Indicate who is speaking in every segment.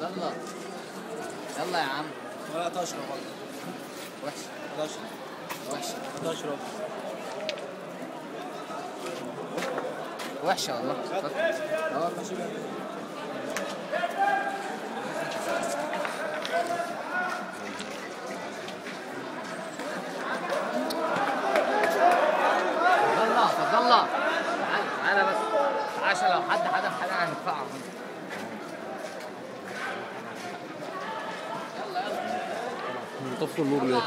Speaker 1: يلا يلا يا عم.
Speaker 2: ولا تشرب والله.
Speaker 1: وحشه.
Speaker 2: تشرب.
Speaker 1: وحشه.
Speaker 2: تشرب.
Speaker 1: وحشه والله.
Speaker 2: ماشي بقى.
Speaker 1: تفضل تعالى بس عشان لو حد حدف حاجه هندفعها.
Speaker 3: طفوا النور ليه؟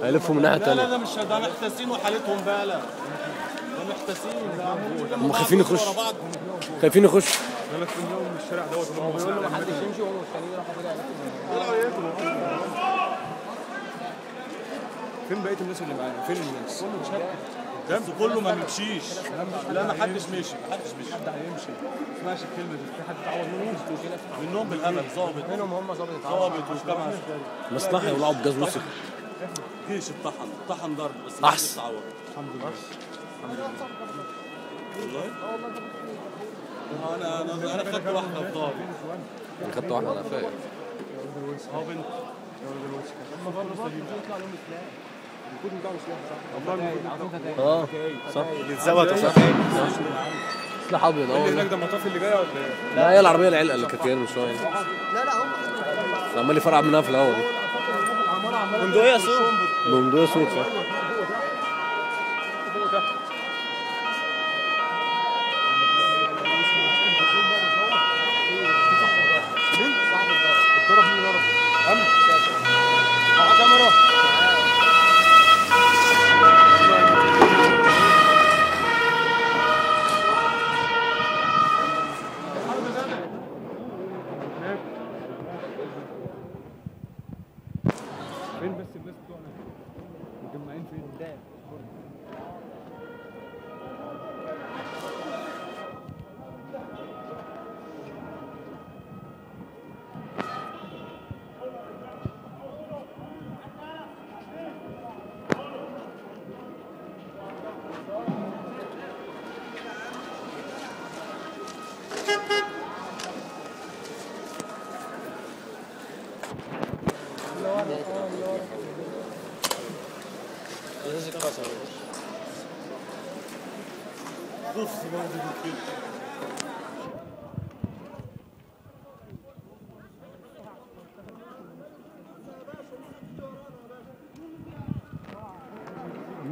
Speaker 3: هيلفوا من الناحية التانية.
Speaker 2: لا مش ده محتاسين وحالتهم بقى. ده محتاسين.
Speaker 3: هم خايفين يخشوا. خايفين يخشوا.
Speaker 2: انا كل يوم من الشارع دوت بيقول له ما حدش يمشي وهو الخليل راحوا كده. فين بقيه الناس اللي معانا؟ فين الناس؟ كله مشتت. كله ما بيمشيش. لا ما حدش مشي. حد هيمشي. اسمعش الكلمه دي. في حد اتعور منهم بالهبل. ظابط منهم. هم ظابط وكام عسكري.
Speaker 3: مصلحة يولعوا بجاز وسخ.
Speaker 2: جيش اتطحن ضرب بس
Speaker 3: احسن.
Speaker 2: الحمد لله. والله انا خدت واحده في ضهري.
Speaker 3: انا خدت واحدة على قفايا.
Speaker 2: بنت. هم برضه يطلع لهم سلاح. المفروض يطلعوا سلاح صح؟ صح.
Speaker 3: بيتزوتوا صح؟ سلاح ابيض
Speaker 2: اللي هناك ده المطاف اللي جاي ولا ايه؟
Speaker 3: لا هي العربية العلقة اللي كانت من شوية.
Speaker 1: لا هم
Speaker 3: عمال يفرقع منها في الهوا دي.
Speaker 2: بندقية سوق.
Speaker 3: بندقية سوق صح؟
Speaker 2: فين بس الناس بتوعنا مجمعين فين؟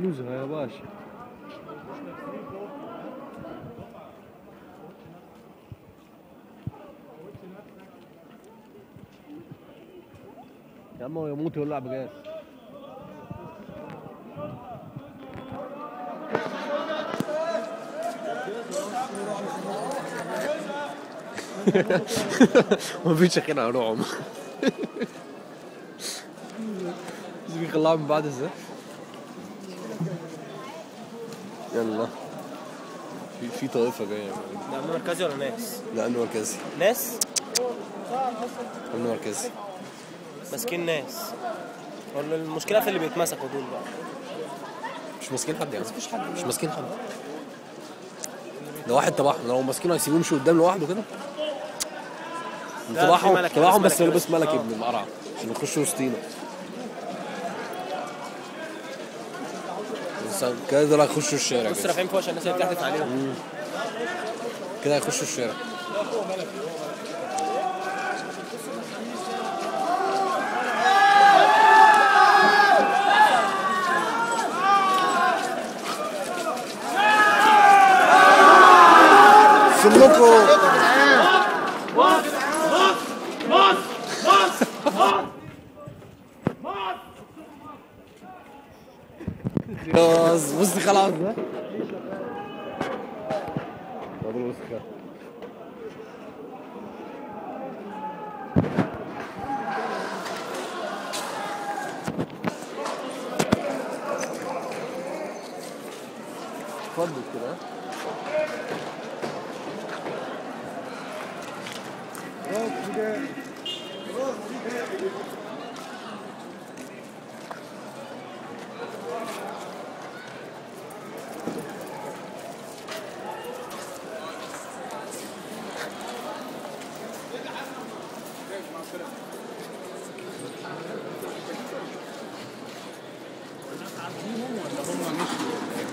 Speaker 3: نزهة يا باشا. يا عم هو يموت يولع بجاز. مفيش اخير على روعهم. بيطلعوا من بعض ازاي؟ يلا في طائفة جاية.
Speaker 2: ده أمن مركزي ولا ناس؟
Speaker 3: لا أمن مركزي.
Speaker 2: ناس؟
Speaker 3: أمن مركزي.
Speaker 2: ماسكين ناس. ولا المشكلة في اللي بيتمسكوا دول بقى؟
Speaker 3: مش ماسكين حد يعني. مش ماسكين حد. ده واحد تبعهم، لو ماسكينه هيسيبوه يمشي قدام لوحده كده. تبعهم بس لابس ملكي ابن القرعة عشان يخشوا وسطينا. كده دول هيخشوا الشارع.
Speaker 2: بص رافعين فوق عشان الناس اللي بتحدف عليهم.
Speaker 3: كده هيخشوا الشارع. سلكوا خلاص بص خلاص ده اتفضل كده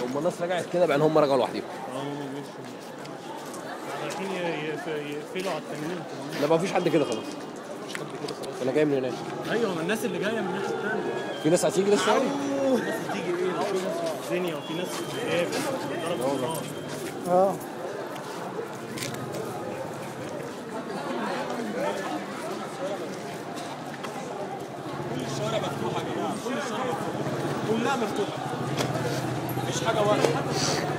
Speaker 3: هم الناس رجعت كده بقى هم رجعوا لوحدهم.
Speaker 2: رايحين يقفلوا على التانيين.
Speaker 3: لا ما فيش حد كده خلاص. مش حد كده خلاص. انا جاي من هناك.
Speaker 2: ايوه ما الناس اللي جايه من الناحيه الثانيه.
Speaker 3: في ناس هتيجي لسه يعني؟
Speaker 2: في ناس هتيجي ايه؟ في ناس في الدنيا وفي ناس في الغياب ضرب النار. كل الشوارع مفتوحه يا جماعه، كل الشوارع مفتوحه. كلها مفتوحه. مفيش حاجه واقفه.